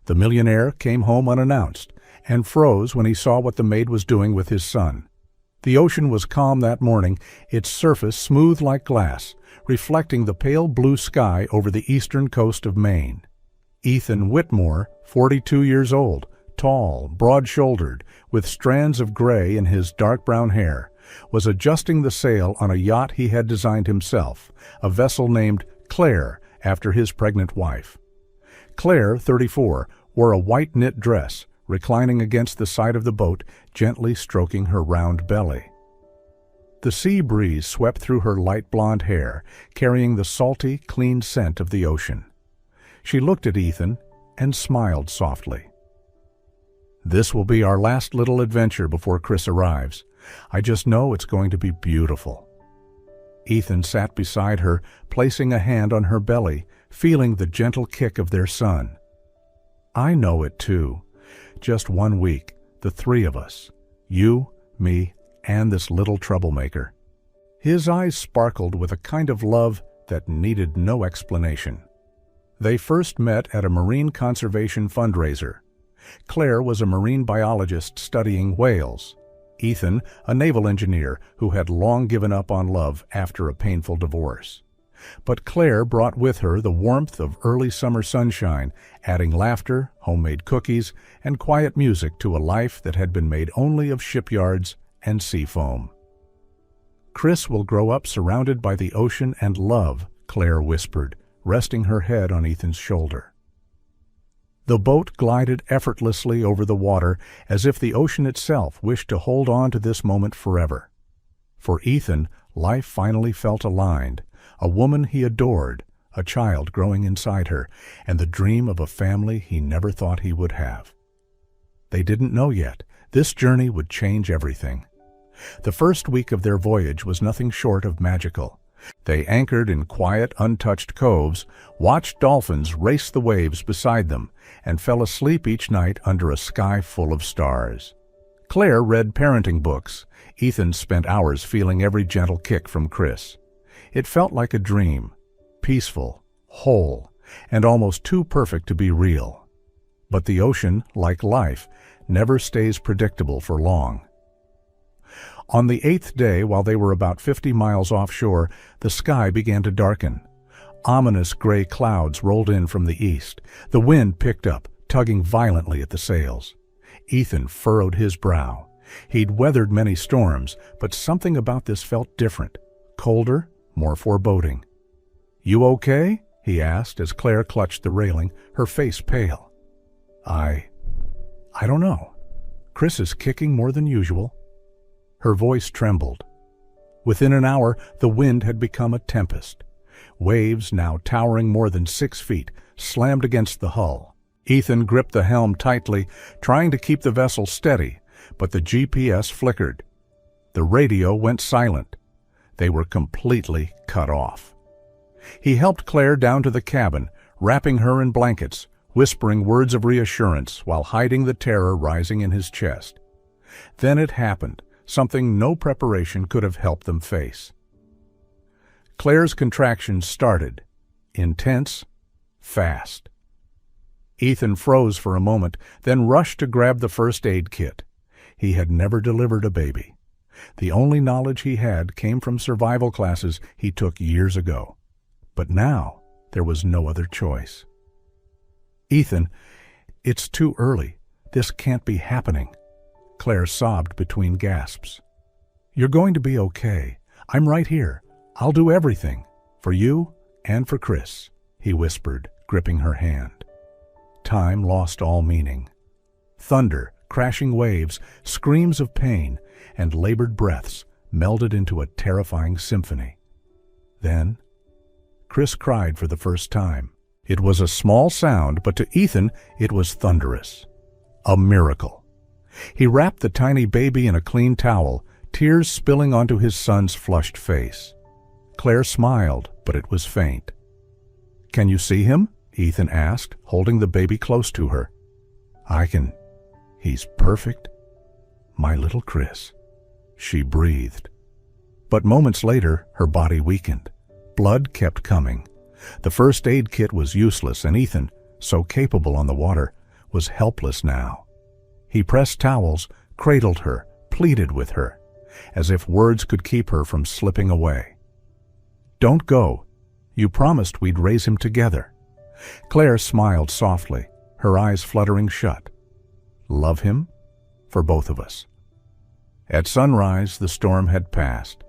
The millionaire came home unannounced and froze when he saw what the maid was doing with his son. The ocean was calm that morning, its surface smooth like glass, reflecting the pale blue sky over the eastern coast of Maine. Ethan Whitmore, 42 years old, tall, broad-shouldered, with strands of gray in his dark brown hair, was adjusting the sail on a yacht he had designed himself, a vessel named Claire after his pregnant wife. Claire, 34, wore a white knit dress, reclining against the side of the boat, gently stroking her round belly. The sea breeze swept through her light blonde hair, carrying the salty, clean scent of the ocean. She looked at Ethan and smiled softly. "This will be our last little adventure before Chris arrives. I just know it's going to be beautiful." Ethan sat beside her, placing a hand on her belly, feeling the gentle kick of their son. "I know it too. Just 1 week, the three of us. You, me, and this little troublemaker." His eyes sparkled with a kind of love that needed no explanation. They first met at a marine conservation fundraiser. Claire was a marine biologist studying whales. Ethan, a naval engineer who had long given up on love after a painful divorce. But Claire brought with her the warmth of early summer sunshine, adding laughter, homemade cookies, and quiet music to a life that had been made only of shipyards and sea foam. "Chris will grow up surrounded by the ocean and love," Claire whispered, resting her head on Ethan's shoulder. The boat glided effortlessly over the water as if the ocean itself wished to hold on to this moment forever. For Ethan, life finally felt aligned, a woman he adored, a child growing inside her, and the dream of a family he never thought he would have. They didn't know yet. This journey would change everything. The first week of their voyage was nothing short of magical. They anchored in quiet, untouched coves, watched dolphins race the waves beside them, and fell asleep each night under a sky full of stars. Claire read parenting books. Ethan spent hours feeling every gentle kick from Chris. It felt like a dream, peaceful, whole, and almost too perfect to be real. But the ocean, like life, never stays predictable for long. On the 8th day, while they were about 50 miles offshore, the sky began to darken. Ominous gray clouds rolled in from the east. The wind picked up, tugging violently at the sails. Ethan furrowed his brow. He'd weathered many storms, but something about this felt different, colder, more foreboding. "You okay?" he asked as Claire clutched the railing, her face pale. I don't know. Chris is kicking more than usual." Her voice trembled. Within an hour, the wind had become a tempest. Waves, now towering more than 6 feet, slammed against the hull. Ethan gripped the helm tightly, trying to keep the vessel steady, but the GPS flickered. The radio went silent. They were completely cut off. He helped Claire down to the cabin, wrapping her in blankets, whispering words of reassurance while hiding the terror rising in his chest. Then it happened, something no preparation could have helped them face. Claire's contractions started, intense, fast. Ethan froze for a moment, then rushed to grab the first aid kit. He had never delivered a baby. The only knowledge he had came from survival classes he took years ago. But now there was no other choice. "Ethan, it's too early. This can't be happening," Claire sobbed between gasps. "You're going to be okay. I'm right here. I'll do everything, for you and for Chris," he whispered, gripping her hand. Time lost all meaning. Thunder, crashing waves, screams of pain, and labored breaths melded into a terrifying symphony. Then, Chris cried for the first time. It was a small sound, but to Ethan it was thunderous. A miracle. He wrapped the tiny baby in a clean towel, tears spilling onto his son's flushed face. Claire smiled, but it was faint. "Can you see him?" Ethan asked, holding the baby close to her. "I can. He's perfect. My little Chris," she breathed. But moments later, her body weakened. Blood kept coming. The first aid kit was useless, and Ethan, so capable on the water, was helpless now. He pressed towels, cradled her, pleaded with her, as if words could keep her from slipping away. "Don't go. You promised we'd raise him together." Claire smiled softly, her eyes fluttering shut. "Love him? For both of us." At sunrise, the storm had passed.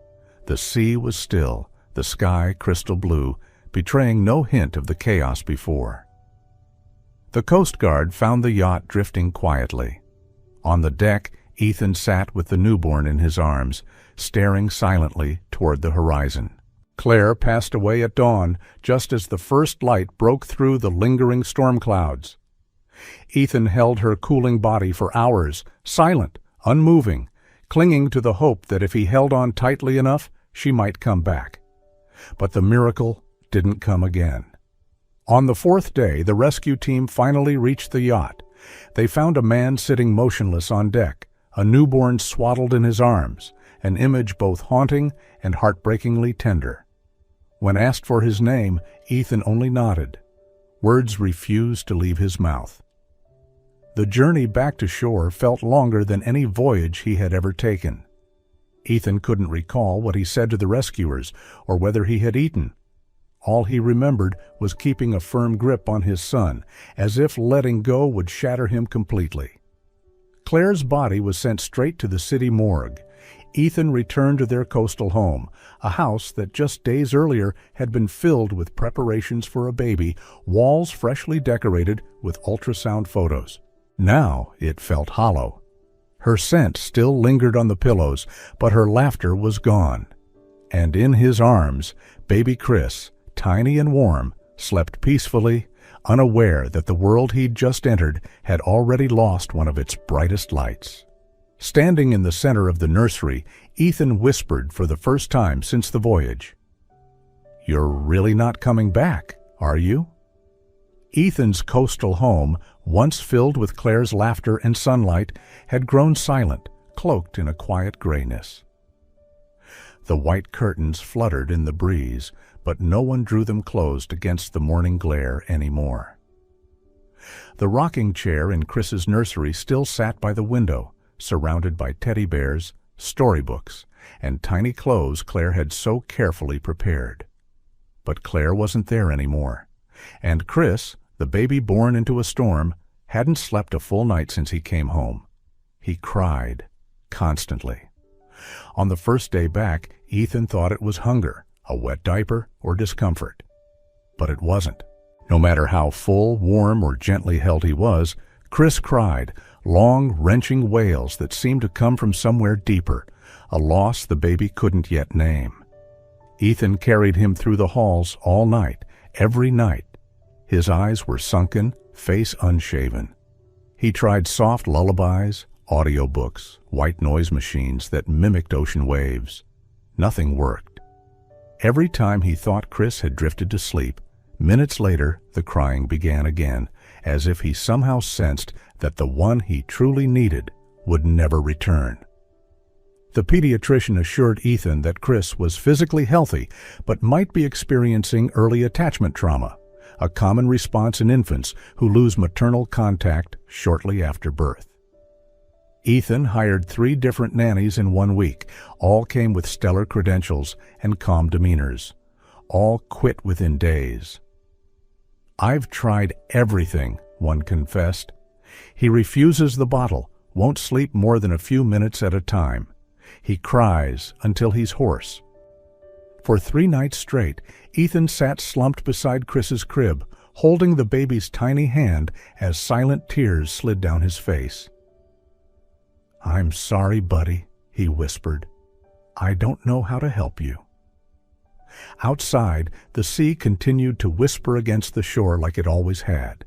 The sea was still, the sky crystal blue, betraying no hint of the chaos before. The Coast Guard found the yacht drifting quietly. On the deck, Ethan sat with the newborn in his arms, staring silently toward the horizon. Claire passed away at dawn, just as the first light broke through the lingering storm clouds. Ethan held her cooling body for hours, silent, unmoving, clinging to the hope that if he held on tightly enough, she might come back. But the miracle didn't come again. On the fourth day, the rescue team finally reached the yacht. They found a man sitting motionless on deck, a newborn swaddled in his arms, an image both haunting and heartbreakingly tender. When asked for his name, Ethan only nodded. Words refused to leave his mouth. The journey back to shore felt longer than any voyage he had ever taken. Ethan couldn't recall what he said to the rescuers or whether he had eaten. All he remembered was keeping a firm grip on his son, as if letting go would shatter him completely. Claire's body was sent straight to the city morgue. Ethan returned to their coastal home, a house that just days earlier had been filled with preparations for a baby, walls freshly decorated with ultrasound photos. Now it felt hollow. Her scent still lingered on the pillows, but her laughter was gone. And in his arms, baby Chris, tiny and warm, slept peacefully, unaware that the world he'd just entered had already lost one of its brightest lights. Standing in the center of the nursery, Ethan whispered for the first time since the voyage, "You're really not coming back, are you?" Ethan's coastal home, once filled with Claire's laughter and sunlight, had grown silent, cloaked in a quiet grayness. The white curtains fluttered in the breeze, but no one drew them closed against the morning glare anymore. The rocking chair in Chris's nursery still sat by the window, surrounded by teddy bears, storybooks, and tiny clothes Claire had so carefully prepared. But Claire wasn't there anymore, and Chris, the baby born into a storm, hadn't slept a full night since he came home. He cried, constantly. On the first day back, Ethan thought it was hunger, a wet diaper, or discomfort. But it wasn't. No matter how full, warm, or gently held he was, Chris cried, long, wrenching wails that seemed to come from somewhere deeper, a loss the baby couldn't yet name. Ethan carried him through the halls all night, every night. His eyes were sunken, face unshaven. He tried soft lullabies, audiobooks, white noise machines that mimicked ocean waves. Nothing worked. Every time he thought Chris had drifted to sleep, minutes later the crying began again, as if he somehow sensed that the one he truly needed would never return. The pediatrician assured Ethan that Chris was physically healthy, but might be experiencing early attachment trauma, a common response in infants who lose maternal contact shortly after birth. Ethan hired 3 different nannies in 1 week. All came with stellar credentials and calm demeanors. All quit within days. "I've tried everything," one confessed. "He refuses the bottle, won't sleep more than a few minutes at a time. He cries until he's hoarse." For 3 nights straight, Ethan sat slumped beside Chris's crib, holding the baby's tiny hand as silent tears slid down his face. "I'm sorry, buddy," he whispered. "I don't know how to help you." Outside, the sea continued to whisper against the shore like it always had.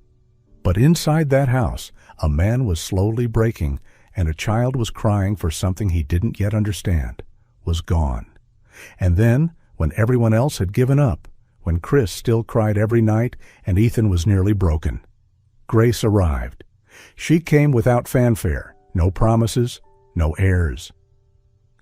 But inside that house, a man was slowly breaking, and a child was crying for something he didn't yet understand, was gone. And then, when everyone else had given up, when Chris still cried every night and Ethan was nearly broken, Grace arrived. She came without fanfare, no promises, no airs.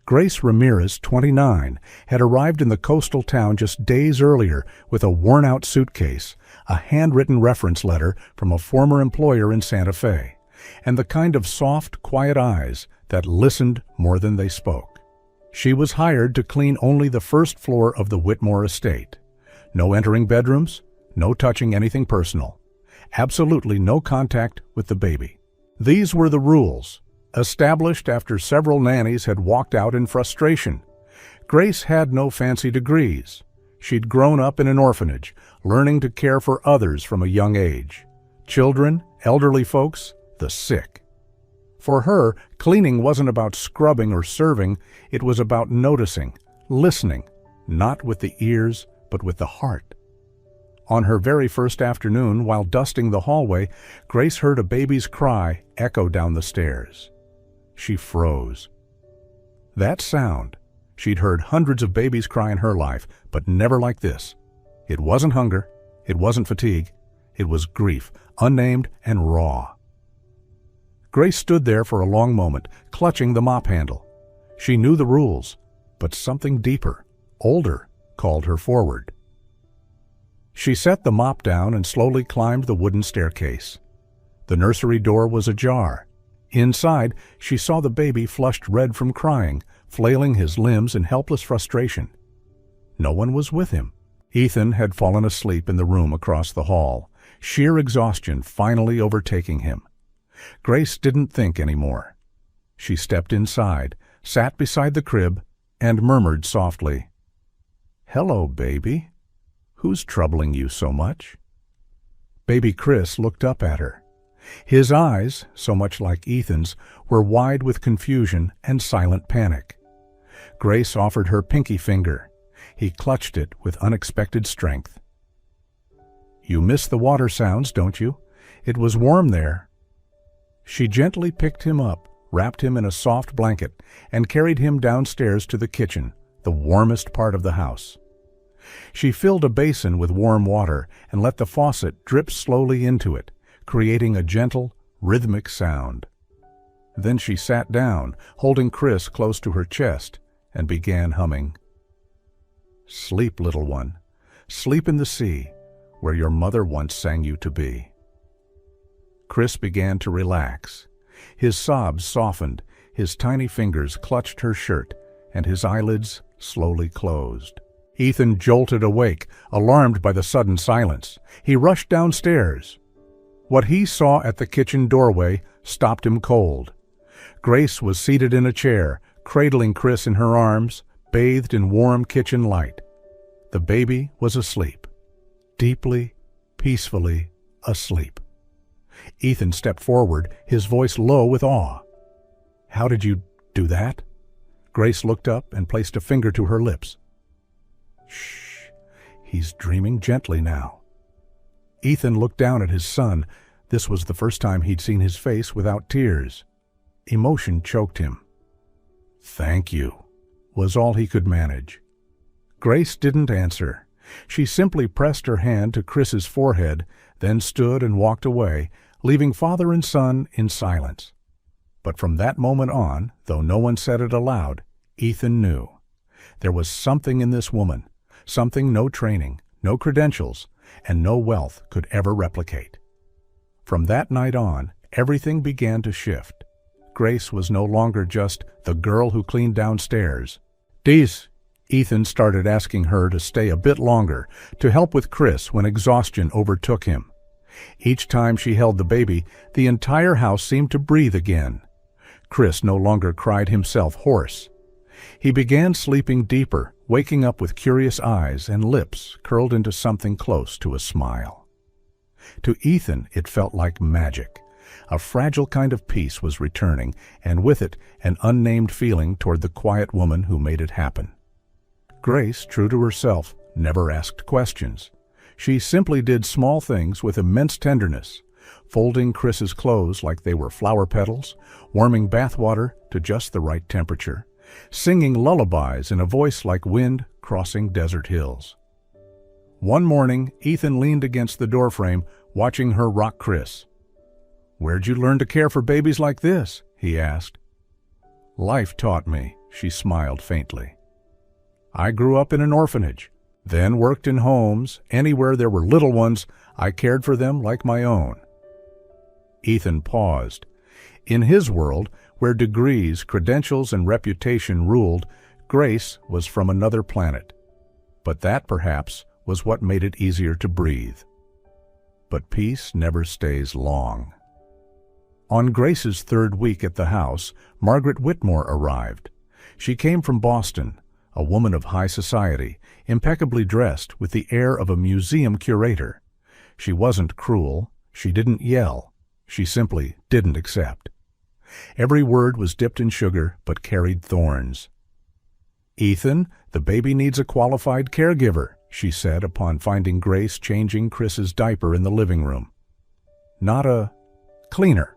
Grace Ramirez, 29, had arrived in the coastal town just days earlier with a worn-out suitcase, a handwritten reference letter from a former employer in Santa Fe, and the kind of soft, quiet eyes that listened more than they spoke. She was hired to clean only the first floor of the Whitmore estate. No entering bedrooms, no touching anything personal. Absolutely no contact with the baby. These were the rules, established after several nannies had walked out in frustration. Grace had no fancy degrees. She'd grown up in an orphanage, learning to care for others from a young age. Children, elderly folks, the sick. For her, cleaning wasn't about scrubbing or serving, it was about noticing, listening, not with the ears, but with the heart. On her very first afternoon, while dusting the hallway, Grace heard a baby's cry echo down the stairs. She froze. That sound, she'd heard hundreds of babies cry in her life, but never like this. It wasn't hunger, it wasn't fatigue, it was grief, unnamed and raw. Grace stood there for a long moment, clutching the mop handle. She knew the rules, but something deeper, older, called her forward. She set the mop down and slowly climbed the wooden staircase. The nursery door was ajar. Inside, she saw the baby flushed red from crying, flailing his limbs in helpless frustration. No one was with him. Ethan had fallen asleep in the room across the hall, sheer exhaustion finally overtaking him. Grace didn't think anymore. She stepped inside, sat beside the crib, and murmured softly, "Hello, baby. Who's troubling you so much?" Baby Chris looked up at her. His eyes, so much like Ethan's, were wide with confusion and silent panic. Grace offered her pinky finger. He clutched it with unexpected strength. "You miss the water sounds, don't you? It was warm there." She gently picked him up, wrapped him in a soft blanket, and carried him downstairs to the kitchen, the warmest part of the house. She filled a basin with warm water and let the faucet drip slowly into it, creating a gentle, rhythmic sound. Then she sat down, holding Chris close to her chest, and began humming. "Sleep, little one, sleep in the sea, where your mother once sang you to be." Chris began to relax. His sobs softened, his tiny fingers clutched her shirt, and his eyelids slowly closed. Ethan jolted awake, alarmed by the sudden silence. He rushed downstairs. What he saw at the kitchen doorway stopped him cold. Grace was seated in a chair, cradling Chris in her arms, bathed in warm kitchen light. The baby was asleep. Deeply, peacefully asleep. Ethan stepped forward, his voice low with awe. "How did you do that?" Grace looked up and placed a finger to her lips. "Shh, he's dreaming gently now." Ethan looked down at his son. This was the first time he'd seen his face without tears. Emotion choked him. "Thank you," was all he could manage. Grace didn't answer. She simply pressed her hand to Chris's forehead, then stood and walked away, leaving father and son in silence. But from that moment on, though no one said it aloud, Ethan knew. There was something in this woman, something no training, no credentials, and no wealth could ever replicate. From that night on, everything began to shift. Grace was no longer just the girl who cleaned downstairs. Ethan started asking her to stay a bit longer, to help with Chris when exhaustion overtook him. Each time she held the baby, the entire house seemed to breathe again. Chris no longer cried himself hoarse. He began sleeping deeper, waking up with curious eyes and lips curled into something close to a smile. To Ethan, it felt like magic. A fragile kind of peace was returning, and with it, an unnamed feeling toward the quiet woman who made it happen. Grace, true to herself, never asked questions. She simply did small things with immense tenderness, folding Chris's clothes like they were flower petals, warming bathwater to just the right temperature, singing lullabies in a voice like wind crossing desert hills. One morning, Ethan leaned against the doorframe, watching her rock Chris. "Where'd you learn to care for babies like this?" he asked. "Life taught me," she smiled faintly. "I grew up in an orphanage, then worked in homes. Anywhere there were little ones, I cared for them like my own." Ethan paused. In his world, where degrees, credentials, and reputation ruled, Grace was from another planet. But that, perhaps, was what made it easier to breathe. But peace never stays long. On Grace's third week at the house, Margaret Whitmore arrived. She came from Boston, a woman of high society, impeccably dressed with the air of a museum curator. She wasn't cruel. She didn't yell. She simply didn't accept. Every word was dipped in sugar but carried thorns. "Ethan, the baby needs a qualified caregiver," she said upon finding Grace changing Chris's diaper in the living room. "Not a cleaner."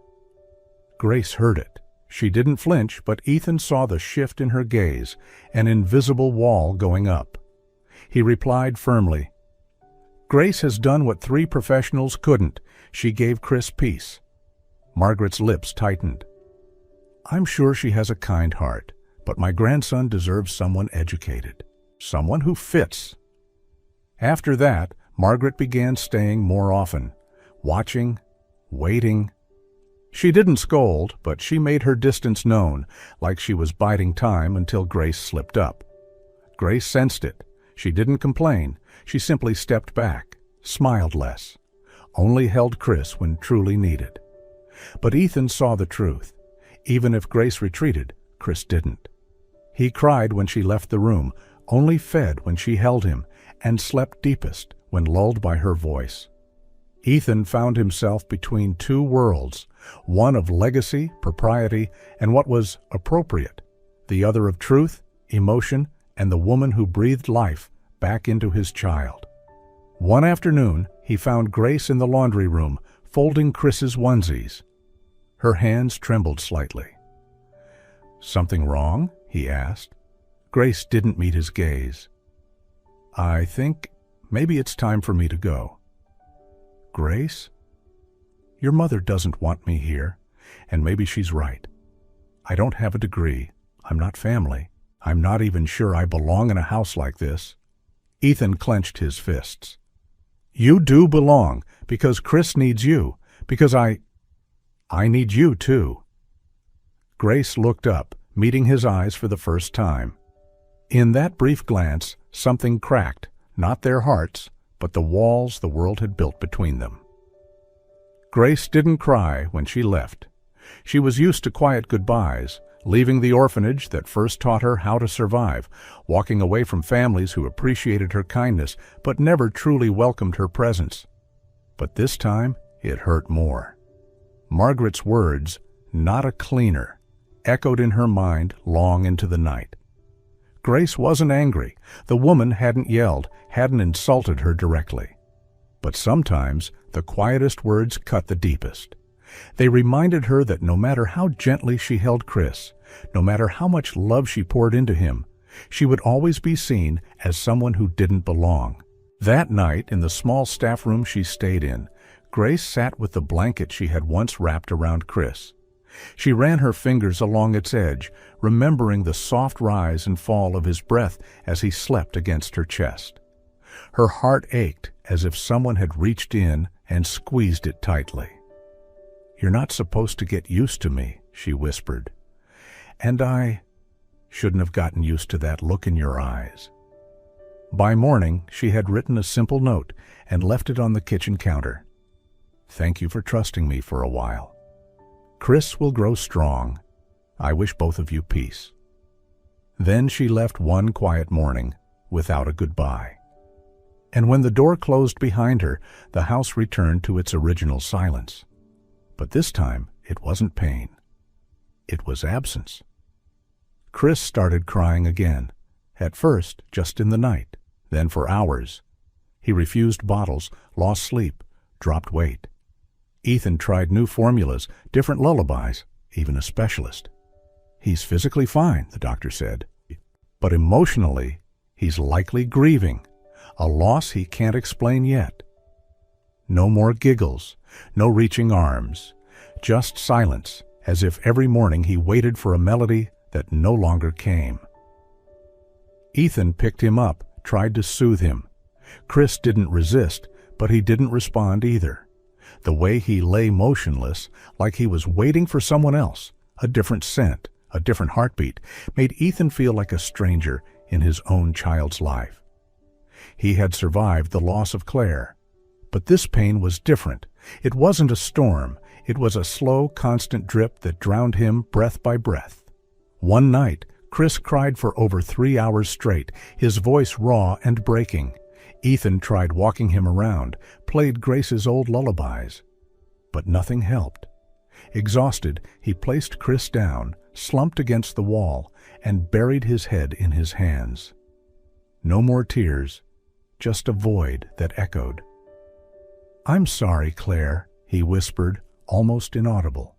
Grace heard it. She didn't flinch, but Ethan saw the shift in her gaze, an invisible wall going up. He replied firmly, "Grace has done what 3 professionals couldn't. She gave Chris peace." Margaret's lips tightened. "I'm sure she has a kind heart, but my grandson deserves someone educated, someone who fits." After that, Margaret began staying more often, watching, waiting. She didn't scold, but she made her distance known, like she was biding time until Grace slipped up. Grace sensed it. She didn't complain. She simply stepped back, smiled less, only held Chris when truly needed. But Ethan saw the truth. Even if Grace retreated, Chris didn't. He cried when she left the room, only fed when she held him, and slept deepest when lulled by her voice. Ethan found himself between 2 worlds, one of legacy, propriety, and what was appropriate, the other of truth, emotion, and the woman who breathed life back into his child. One afternoon, he found Grace in the laundry room, folding Chris's onesies. Her hands trembled slightly. "Something wrong?" he asked. Grace didn't meet his gaze. "I think maybe it's time for me to go." "Grace? Your mother doesn't want me here, and maybe she's right. I don't have a degree. I'm not family. I'm not even sure I belong in a house like this." Ethan clenched his fists. "You do belong, because Chris needs you, because I need you too." Grace looked up, meeting his eyes for the first time. In that brief glance, something cracked, not their hearts, but the walls the world had built between them. Grace didn't cry when she left. She was used to quiet goodbyes, leaving the orphanage that first taught her how to survive, walking away from families who appreciated her kindness but never truly welcomed her presence. But this time, it hurt more. Margaret's words, "not a cleaner," echoed in her mind long into the night. Grace wasn't angry. The woman hadn't yelled, hadn't insulted her directly. But sometimes the quietest words cut the deepest. They reminded her that no matter how gently she held Chris, no matter how much love she poured into him, she would always be seen as someone who didn't belong. That night, in the small staff room she stayed in, Grace sat with the blanket she had once wrapped around Chris. She ran her fingers along its edge, remembering the soft rise and fall of his breath as he slept against her chest. Her heart ached as if someone had reached in and squeezed it tightly. "You're not supposed to get used to me," she whispered. "And I shouldn't have gotten used to that look in your eyes." By morning, she had written a simple note and left it on the kitchen counter. "Thank you for trusting me for a while. Chris will grow strong. I wish both of you peace." Then she left one quiet morning without a goodbye. And when the door closed behind her, the house returned to its original silence. But this time, it wasn't pain. It was absence. Chris started crying again, at first just in the night, then for hours. He refused bottles, lost sleep, dropped weight. Ethan tried new formulas, different lullabies, even a specialist. "He's physically fine," the doctor said, "but emotionally, he's likely grieving, a loss he can't explain yet." No more giggles, no reaching arms, just silence, as if every morning he waited for a melody that no longer came. Ethan picked him up, tried to soothe him. Chris didn't resist, but he didn't respond either. The way he lay motionless, like he was waiting for someone else, a different scent, a different heartbeat, made Ethan feel like a stranger in his own child's life. He had survived the loss of Claire, but this pain was different. It wasn't a storm. It was a slow, constant drip that drowned him breath by breath. One night, Chris cried for over 3 hours straight, his voice raw and breaking. Ethan tried walking him around, played Grace's old lullabies. But nothing helped. Exhausted, he placed Chris down, slumped against the wall, and buried his head in his hands. No more tears, just a void that echoed. "I'm sorry, Claire," he whispered, almost inaudible.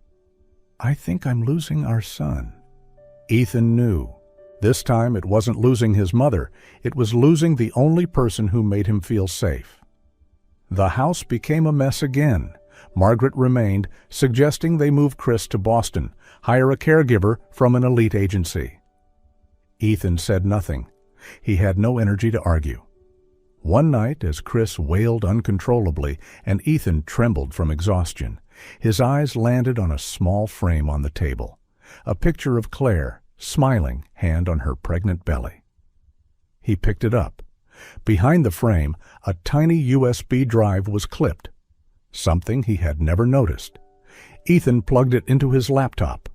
"I think I'm losing our son." Ethan knew. This time it wasn't losing his mother, it was losing the only person who made him feel safe. The house became a mess again. Margaret remained, suggesting they move Chris to Boston, hire a caregiver from an elite agency. Ethan said nothing. He had no energy to argue. One night, as Chris wailed uncontrollably and Ethan trembled from exhaustion, his eyes landed on a small frame on the table, a picture of Claire, smiling, hand on her pregnant belly. He picked it up. Behind the frame, a tiny USB drive was clipped, something he had never noticed. Ethan plugged it into his laptop.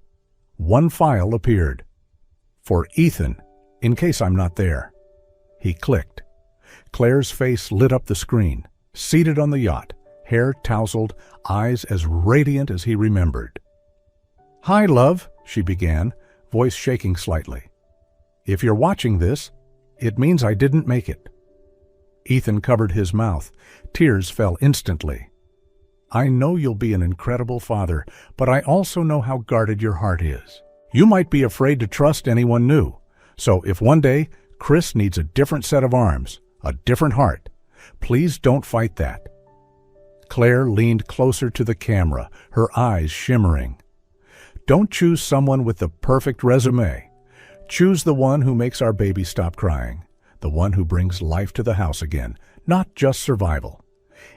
One file appeared. "For Ethan, in case I'm not there." He clicked. Claire's face lit up the screen, seated on the yacht, hair tousled, eyes as radiant as he remembered. "Hi, love," she began, voice shaking slightly. "If you're watching this, it means I didn't make it." Ethan covered his mouth. Tears fell instantly. "I know you'll be an incredible father, but I also know how guarded your heart is. You might be afraid to trust anyone new. So if one day Chris needs a different set of arms, a different heart, please don't fight that." Claire leaned closer to the camera, her eyes shimmering. "Don't choose someone with the perfect resume. Choose the one who makes our baby stop crying, the one who brings life to the house again, not just survival.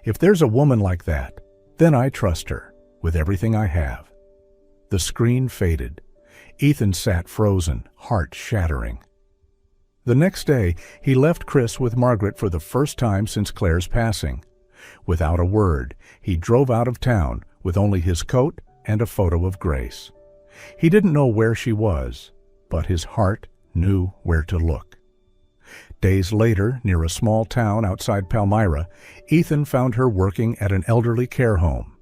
If there's a woman like that, then I trust her with everything I have." The screen faded. Ethan sat frozen, heart shattering. The next day, he left Chris with Margaret for the first time since Claire's passing. Without a word, he drove out of town with only his coat and a photo of Grace. He didn't know where she was, but his heart knew where to look. Days later, near a small town outside Palmyra, Ethan found her working at an elderly care home.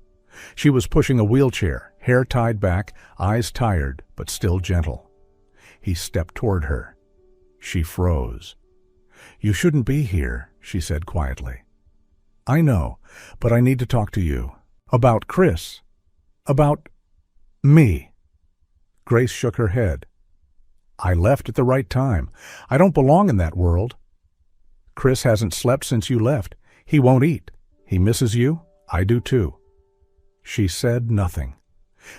She was pushing a wheelchair, hair tied back, eyes tired, but still gentle. He stepped toward her. She froze. "You shouldn't be here," she said quietly. "I know, but I need to talk to you. About Chris. About me." Grace shook her head. "I left at the right time. I don't belong in that world. Chris hasn't slept since you left. He won't eat. He misses you. I do too." She said nothing.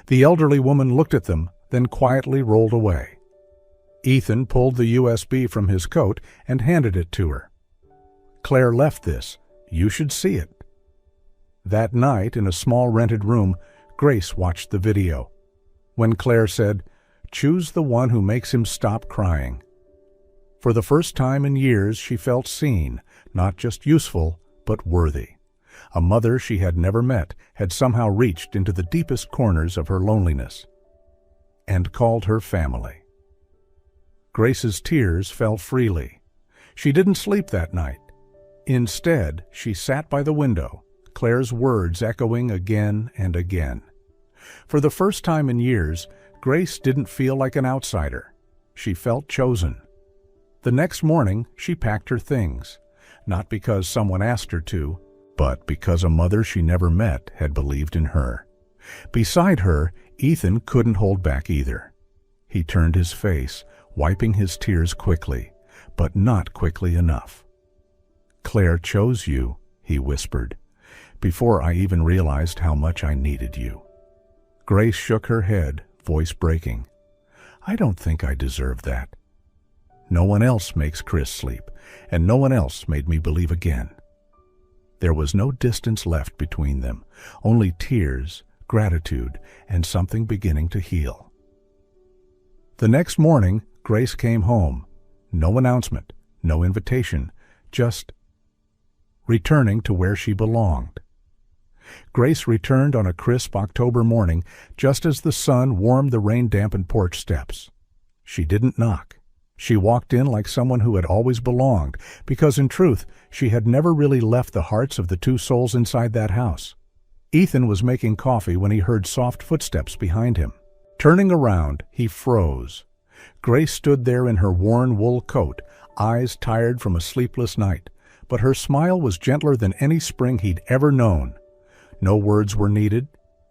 The elderly woman looked at them, then quietly rolled away. Ethan pulled the USB from his coat and handed it to her. "Claire left this. You should see it." That night, in a small rented room, Grace watched the video. When Claire said, "Choose the one who makes him stop crying." For the first time in years, she felt seen, not just useful, but worthy. A mother she had never met had somehow reached into the deepest corners of her loneliness and called her family. Grace's tears fell freely. She didn't sleep that night. Instead, she sat by the window, Claire's words echoing again and again. For the first time in years, Grace didn't feel like an outsider. She felt chosen. The next morning, she packed her things, not because someone asked her to, but because a mother she never met had believed in her. Beside her, Ethan couldn't hold back either. He turned his face, wiping his tears quickly, but not quickly enough. "Claire chose you," he whispered, "before I even realized how much I needed you." Grace shook her head, voice breaking. I don't think I deserve that. No one else makes Chris sleep, and no one else made me believe again. There was no distance left between them, only tears, gratitude, and something beginning to heal. The next morning, Grace came home. No announcement, no invitation, just returning to where she belonged. Grace returned on a crisp October morning, just as the sun warmed the rain-dampened porch steps. She didn't knock. She walked in like someone who had always belonged, because in truth, she had never really left the hearts of the two souls inside that house. Ethan was making coffee when he heard soft footsteps behind him. Turning around, he froze. Grace stood there in her worn wool coat, eyes tired from a sleepless night, but her smile was gentler than any spring he'd ever known. No words were needed.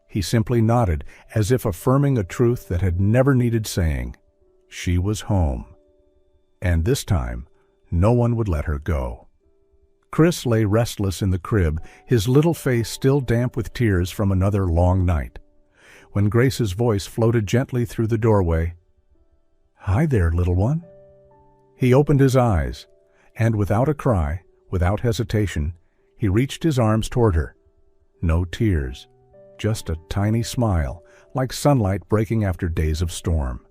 He simply nodded, as if affirming a truth that had never needed saying. She was home. And this time, no one would let her go. Chris lay restless in the crib, his little face still damp with tears from another long night. When Grace's voice floated gently through the doorway, "Hi there, little one." He opened his eyes, and without a cry, without hesitation, he reached his arms toward her. No tears, just a tiny smile, like sunlight breaking after days of storm.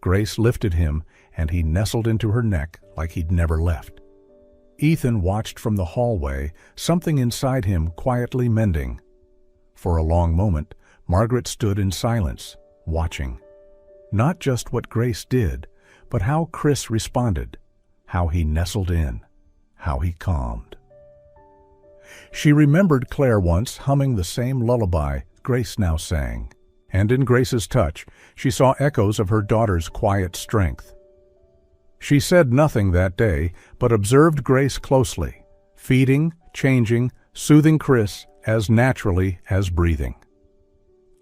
Grace lifted him, and he nestled into her neck like he'd never left. Ethan watched from the hallway, something inside him quietly mending. For a long moment, Margaret stood in silence, watching. Not just what Grace did, but how Chris responded, how he nestled in, how he calmed. She remembered Claire once humming the same lullaby Grace now sang, and in Grace's touch, she saw echoes of her daughter's quiet strength. She said nothing that day, but observed Grace closely, feeding, changing, soothing Chris as naturally as breathing.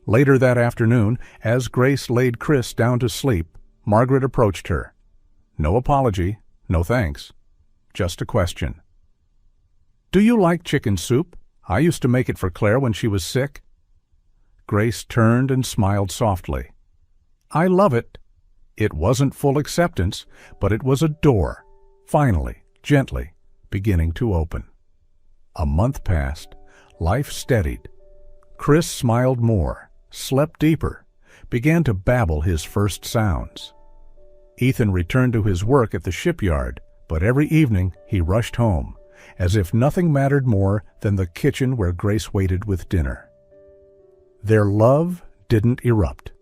Later that afternoon, as Grace laid Chris down to sleep, Margaret approached her. No apology, no thanks, just a question. "Do you like chicken soup? I used to make it for Claire when she was sick." Grace turned and smiled softly. "I love it." It wasn't full acceptance, but it was a door, finally, gently, beginning to open. A month passed. Life steadied. Chris smiled more, slept deeper, began to babble his first sounds. Ethan returned to his work at the shipyard, but every evening he rushed home, as if nothing mattered more than the kitchen where Grace waited with dinner. Their love didn't erupt.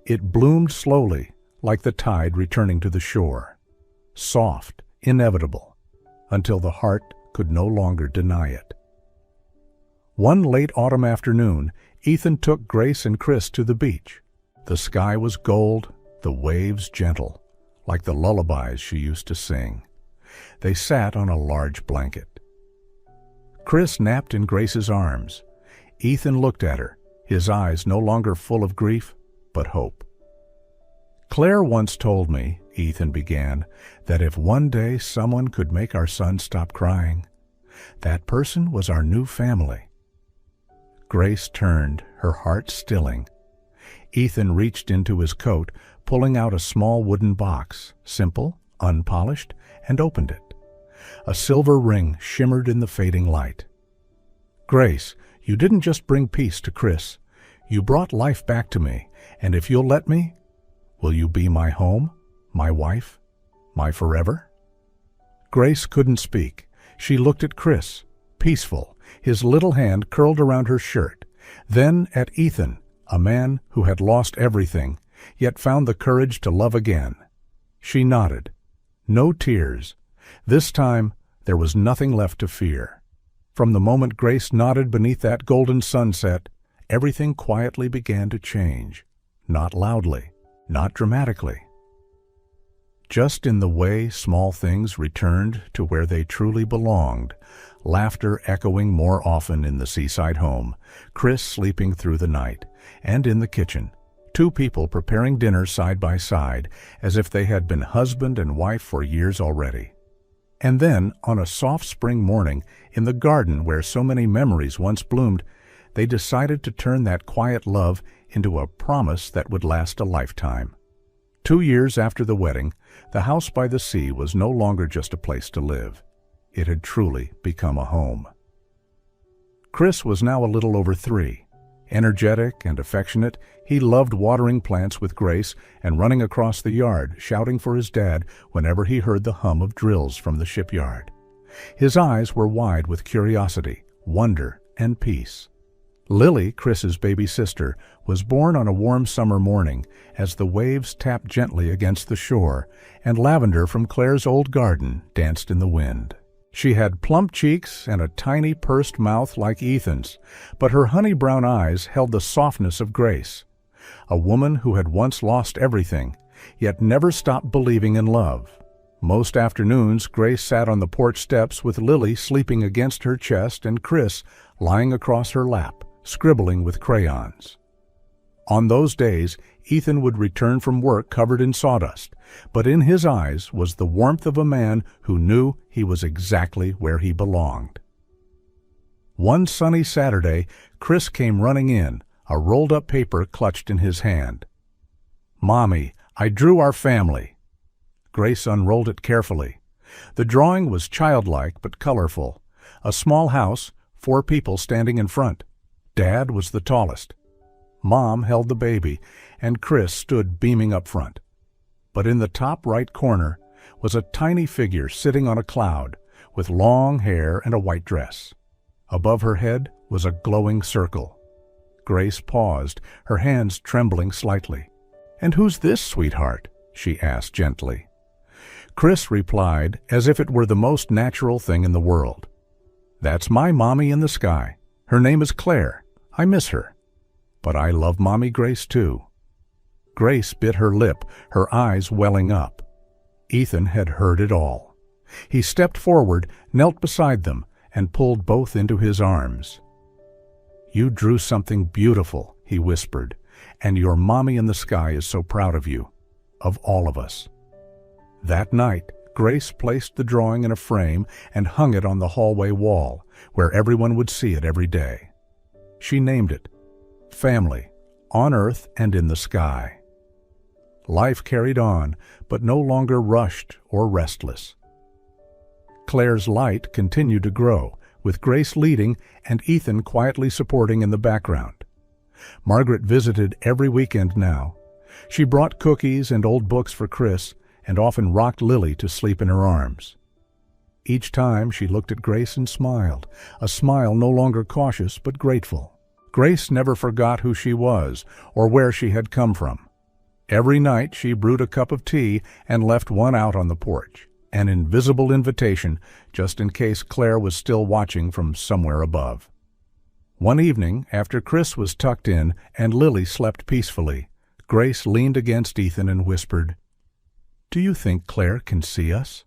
It bloomed slowly, like the tide returning to the shore, soft, inevitable, until the heart could no longer deny it. One late autumn afternoon, Ethan took Grace and Chris to the beach. The sky was gold, the waves gentle, like the lullabies she used to sing. They sat on a large blanket. Chris napped in Grace's arms. Ethan looked at her, his eyes no longer full of grief, but hope. "Claire once told me," Ethan began, "that if one day someone could make our son stop crying, that person was our new family." Grace turned, her heart stilling. Ethan reached into his coat, pulling out a small wooden box, simple, unpolished, and opened it. A silver ring shimmered in the fading light. "Grace, you didn't just bring peace to Chris. You brought life back to me, and if you'll let me, will you be my home, my wife, my forever?" Grace couldn't speak. She looked at Chris, peaceful, his little hand curled around her shirt, then at Ethan, a man who had lost everything, yet found the courage to love again. She nodded. No tears. This time, there was nothing left to fear. From the moment Grace nodded beneath that golden sunset, everything quietly began to change. Not loudly, not dramatically. Just in the way small things returned to where they truly belonged, laughter echoing more often in the seaside home, Chris sleeping through the night, and in the kitchen, two people preparing dinner side by side, as if they had been husband and wife for years already. And then, on a soft spring morning, in the garden where so many memories once bloomed, they decided to turn that quiet love into a promise that would last a lifetime. 2 years after the wedding, the house by the sea was no longer just a place to live. It had truly become a home. Chris was now a little over 3. Energetic and affectionate, he loved watering plants with Grace and running across the yard, shouting for his dad whenever he heard the hum of drills from the shipyard. His eyes were wide with curiosity, wonder, and peace. Lily, Chris's baby sister, was born on a warm summer morning as the waves tapped gently against the shore and lavender from Claire's old garden danced in the wind. She had plump cheeks and a tiny pursed mouth like Ethan's, but her honey-brown eyes held the softness of Grace, a woman who had once lost everything, yet never stopped believing in love. Most afternoons, Grace sat on the porch steps with Lily sleeping against her chest and Chris lying across her lap, scribbling with crayons. On those days, Ethan would return from work covered in sawdust, but in his eyes was the warmth of a man who knew he was exactly where he belonged. One sunny Saturday, Chris came running in, a rolled-up paper clutched in his hand. "Mommy, I drew our family." Grace unrolled it carefully. The drawing was childlike but colorful. A small house, 4 people standing in front. Dad was the tallest. Mom held the baby, and Chris stood beaming up front. But in the top right corner was a tiny figure sitting on a cloud, with long hair and a white dress. Above her head was a glowing circle. Grace paused, her hands trembling slightly. "And who's this, sweetheart?" she asked gently. Chris replied as if it were the most natural thing in the world. "That's my mommy in the sky. Her name is Claire. I miss her. But I love Mommy Grace too." Grace bit her lip, her eyes welling up. Ethan had heard it all. He stepped forward, knelt beside them, and pulled both into his arms. "You drew something beautiful," he whispered, "and your Mommy in the sky is so proud of you, of all of us." That night, Grace placed the drawing in a frame and hung it on the hallway wall, where everyone would see it every day. She named it Family, on Earth and in the Sky. Life carried on, but no longer rushed or restless. Claire's light continued to grow, with Grace leading and Ethan quietly supporting in the background. Margaret visited every weekend now. She brought cookies and old books for Chris and often rocked Lily to sleep in her arms. Each time she looked at Grace and smiled, a smile no longer cautious but grateful. Grace never forgot who she was or where she had come from. Every night she brewed a cup of tea and left one out on the porch, an invisible invitation just in case Claire was still watching from somewhere above. One evening, after Chris was tucked in and Lily slept peacefully, Grace leaned against Ethan and whispered, "Do you think Claire can see us?"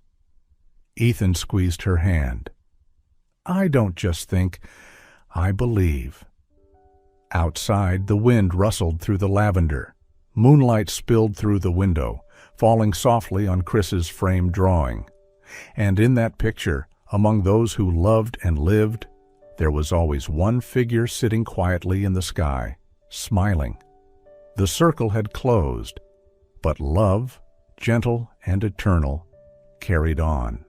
Ethan squeezed her hand. "I don't just think, I believe." Outside, the wind rustled through the lavender. Moonlight spilled through the window, falling softly on Chris's framed drawing. And in that picture, among those who loved and lived, there was always one figure sitting quietly in the sky, smiling. The circle had closed, but love, gentle and eternal, carried on.